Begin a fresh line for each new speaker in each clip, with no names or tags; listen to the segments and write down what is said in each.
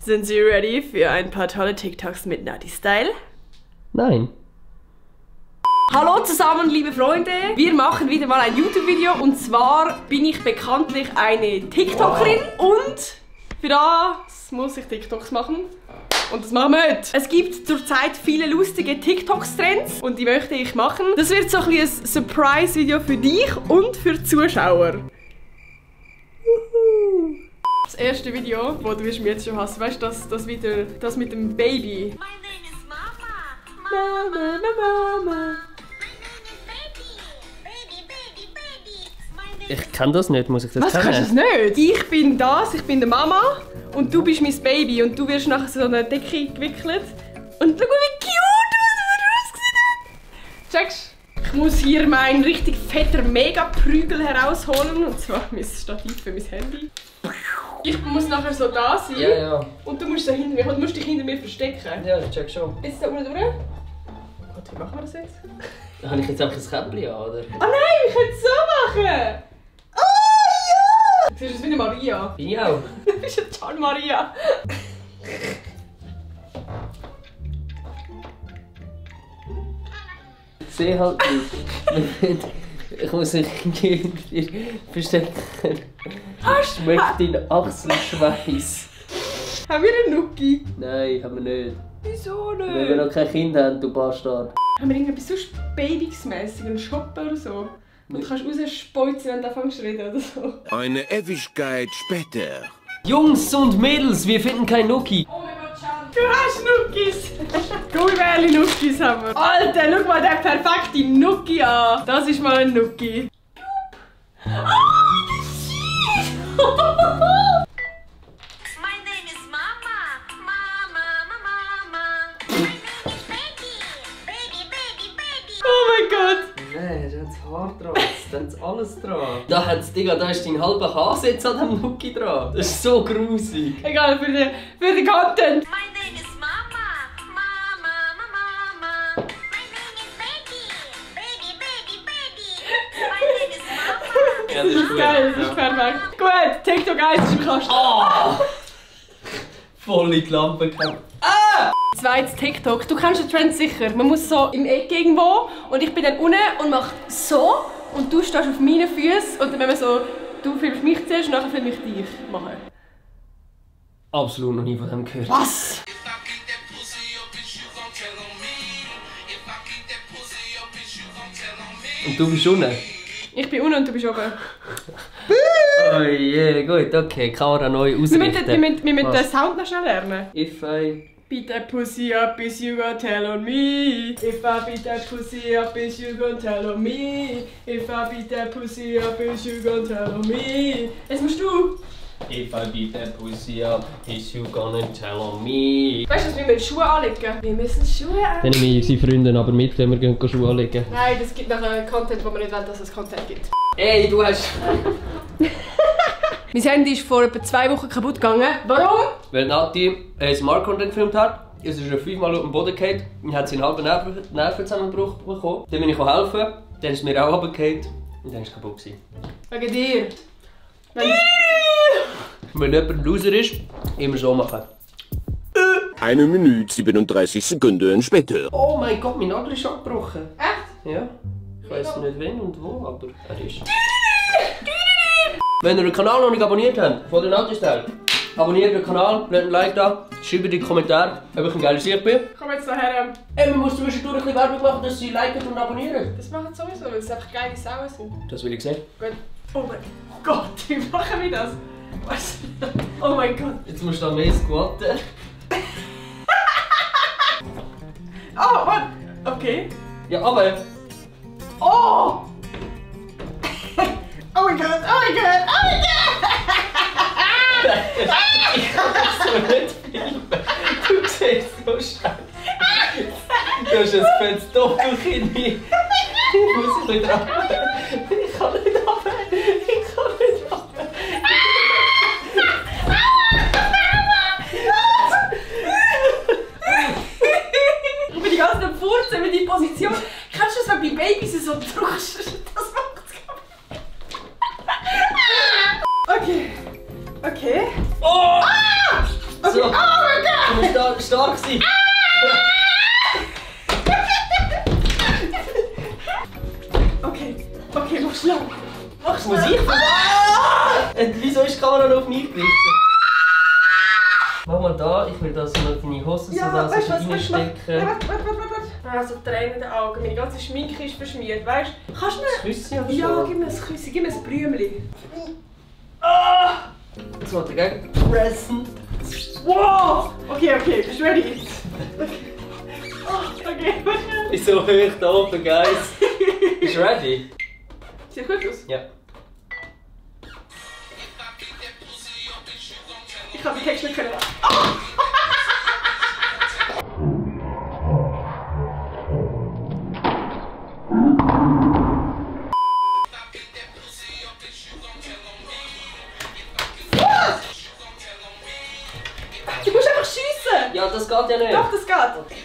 Sind Sie ready für ein paar tolle TikToks mit Nati Style?
Nein.
Hallo zusammen, liebe Freunde. Wir machen wieder mal ein YouTube-Video. Und zwar bin ich bekanntlich eine TikTokerin. Und für das muss ich TikToks machen. Und das machen wir heute. Es gibt zurzeit viele lustige TikToks-Trends und die möchte ich machen. Das wird so ein bisschen ein Surprise-Video für dich und für die Zuschauer. Das erste Video, das du mir jetzt schon hast, weißt du, das mit dem Baby.
My name is Mama.
Mama.
Ich kann das nicht, muss ich das
Was,
kennen?
kannst du das nicht? Ich bin der Mama und du bist mein Baby und du wirst nachher so eine Decke gewickelt. Und schau, wie cute du ausgesehen hast. Checkst? Ich muss hier meinen richtig fetter Mega-Prügel herausholen, und zwar mein Stativ für mein Handy. Ich muss nachher so da sein.
Ja, ja.
Und du musst so hinter mir, du musst dich hinter mir verstecken.
Ja, ich check schon.
Jetzt da unten durch. Gott, wie machen wir das jetzt?
Habe ich jetzt einfach ein Käppchen an, oder?
Oh nein, wir können es so machen! Oh ja! Du siehst aus wie eine Maria.
Bin ich auch.
Du bist eine Gian Maria.
Ich sehe halt nicht. Ich muss mich irgendwie verstecken. Schmeckt dein Achselschweiß?
Haben wir einen Nuki?
Nein, haben wir nicht.
Wieso
Wenn wir
nicht?
noch kein Kind haben, du Bastard.
Haben wir irgendetwas sonst Babymäßig, einen Shoppen oder so? Und du kannst rausspeuzen, wenn du anfängst zu reden oder so.
Eine Ewigkeit später.
Jungs und Mädels, wir finden kein Nuki.
Oh mein Gott, Can. Du hast Nuckis! Gummibärli-Nuckis haben wir. Alter, schau mal den perfekten Nuki an. Das ist mal ein Nuki. Oh, das ist
My name is Mama. Mama. My name is Baby.
Oh mein Gott.
Nein, da hat's Haar dran, da hat's alles dran. Da hat's, Digga, da ist dein halber Hase jetzt an dem Nuki dran. Das ist so grusig.
Egal, für den Content.
My name is Mama. Mama. My name is Baby. My name is Mama.
Ja,
Das ist geil, das ist perfekt. Gut, TikTok 1 ist im Kasten.
Oh! Voll in die Lampe gehabt.
Zweites TikTok. Du kennst den Trend sicher. Man muss so im Eck irgendwo und ich bin dann unten und mache so und du stehst auf meinen Füßen und dann wenn man so, du filmst mich zuerst und nachher filme ich dich machen.
Absolut noch nie von dem gehört.
Was?
Und du bist unten?
Ich bin unten und du bist oben.
Oh je, gut, okay. Kamera neu
Wir
ausrichten.
müssen den Sound noch schnell lernen.
If I...
Beat that pussy up, is you gonna tell on me? If I beat that pussy up, is you gonna tell on me? If I beat that pussy up, is you gonna tell on me? Jetzt musst du.
If I beat that pussy up, is you gonna tell on me?
Weißt du, wir müssen Schuhe anlegen. Wir müssen Schuhe anlegen.
Dann nehme ich unsere Freunde aber mit, wenn wir gehen Schuhe anlegen.
Nein, das gibt nachher Content, wo man nicht will, dass es Content gibt.
Ey, du hast...
Mein Handy ist vor etwa 2 Wochen kaputt gegangen. Warum?
Weil Nati Smart Content gefilmt hat, ist er schon 5-mal auf den Boden gefallen und hat seinen halben Nervenzusammenbruch bekommen. Dann bin ich helfen, dann ist es mir auch runtergefallen und dann ist es kaputt gewesen.
Wegen dir.
Wenn jemand ein Loser ist, immer so machen.
1 Minute 37 Sekunden später.
Oh mein Gott, mein Nagel ist abgebrochen.
Echt?
Ja. Ich weiß nicht wenn und wo, aber er ist. Wenn ihr den Kanal noch nicht abonniert habt, von der Nati Style, abonniert den Kanal, lasst ein Like da, schreibt in die Kommentare, ob ich ein geiler Sieg bin.
Komm jetzt daher.
Man muss zwischendurch ein bisschen Werbung machen, dass sie liken und abonnieren.
Das machen sie sowieso, weil es einfach geile Sauen sind.
Das will ich sehen.
Gut. Oh mein Gott, wie machen wir das? Was? Oh mein Gott.
Jetzt musst du da mehr squatten.
Oh, Mann. Okay.
Ja, aber...
Oh! Oh mein Gott, oh mein Gott, oh mein Gott!
Ich kann das so nicht filmen. Du siehst so scheiße. Du hast ein fettes Doppelkinn. Ich muss ein bisschen dran. Ich kann nicht runter. Ich kann nicht runter.
Ich bin die ganze Zeit am Furzen mit die Position. Kennst du das, wenn bei Babys so drückst? Das macht's kaputt. Okay. Okay.
Oh!
Okay.
So.
Ah!
stark sein.
Okay, mach schnell. Mach
Muss
schnell.
ich? Wieso ist die Kamera noch auf mich gerichtet? Mach mal da, ich will das noch deine Hose
Ja,
so da
weißt du was?
reinstecken.
Warte. Also Tränen in den Augen, meine ganze Schminke ist verschmiert, weißt du? Kannst du mir...
Küsschen oder
Ja,
so?
gib mir ein Küsschen, gib mir ein Blümchen.
Jetzt wollte ich gegen pressen.
Wow! Okay, bist du ready? Okay.
Ist so hoch da oben, guys. Bist du ready?
Sieht gut aus?
Ja.
Ich habe den Text nicht können. Du musst einfach schiessen!
Ja, das geht ja nicht.
Doch, das geht!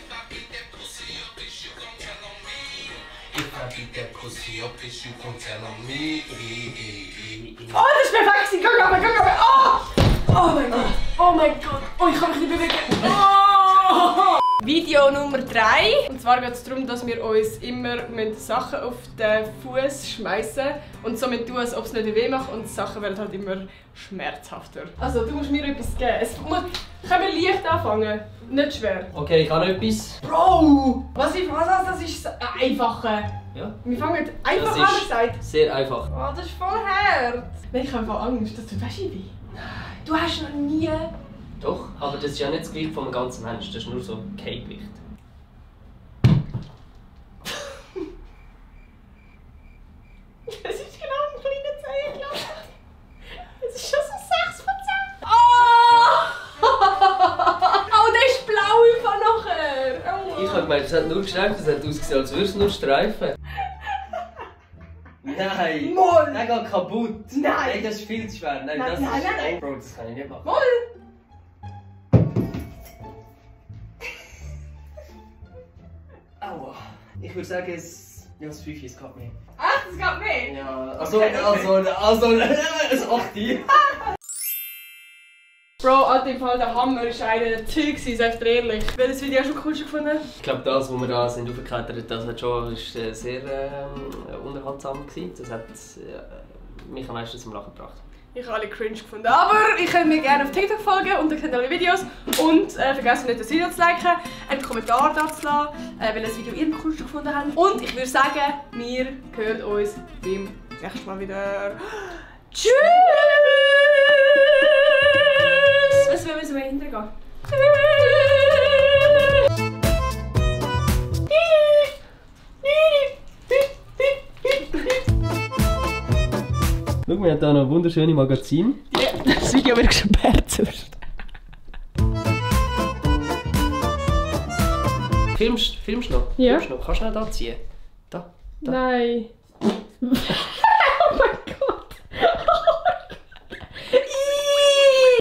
Oh, das ist perfekt! Geh runter! Oh mein Gott! Oh mein Gott! Oh, ich kann mich nicht bewegen! Oh! Video Nummer 3. Und zwar geht es darum, dass wir uns immer Sachen auf den Fuß schmeißen und so tun, als ob es nicht weh macht und die Sachen werden halt immer schmerzhafter. Also, du musst mir etwas geben. Können wir leicht anfangen? Nicht schwer.
Okay, ich habe etwas.
Bro! Was ist das einfacher?
Ja.
Wir fangen einfach
Das
an,
ist
gesagt.
sehr einfach.
Oh, das ist voll hart. Nein, ich habe einfach Angst, dass du weißt weh. Du hast noch nie...
Doch, aber das ist ja nicht das Gewicht vom ganzen Menschen, das ist nur so kein Gewicht.
Das ist genau ein kleiner Zeh, glaube ich. Das ist schon so 6 von 10. Oh! Oh, der ist blau von nachher. Oh.
Ich habe gemeint, es hat nur Streifen, es hat ausgesehen, als würde es nur streifen. Nein!
Moll!
Der geht kaputt!
Nein.
Das ist viel zu schwer. Nein,
Nein,
das
nein,
ist...
nein.
Bro, das kann ich nicht machen.
Moll!
Aua. Ich würde sagen, es... Ja, das 5 ist gerade mehr.
Ach, das geht mehr?
Ja,
Okay,
also,
okay.
es 8.
Bro, Alter, im Fall der Hammer ist einer der Züge, sag dir ehrlich. Welches Video hast du coolste gefunden?
Ich glaube, das, wo wir da sind aufgeklettert, das hat schon sehr unterhaltsam gewesen. Das hat mich am meisten zum Lachen gebracht.
Ich habe alle cringe gefunden. Aber ihr könnt mir gerne auf TikTok folgen und dann könnt ihr alle Videos. Und vergesst nicht, das Video zu liken, einen Kommentar da zu lassen, welches Video ihr am coolsten gefunden habt. Und ich würde sagen, wir hören uns beim nächsten Mal wieder. Tschüss! Was müssen wir hintergehen?
Schau, wir haben hier noch wunderschöne Magazine.
Das Video wird gesperrt.
Filmst du noch?
Ja.
Filmst du noch? Kannst du noch da ziehen? Da.
Nein.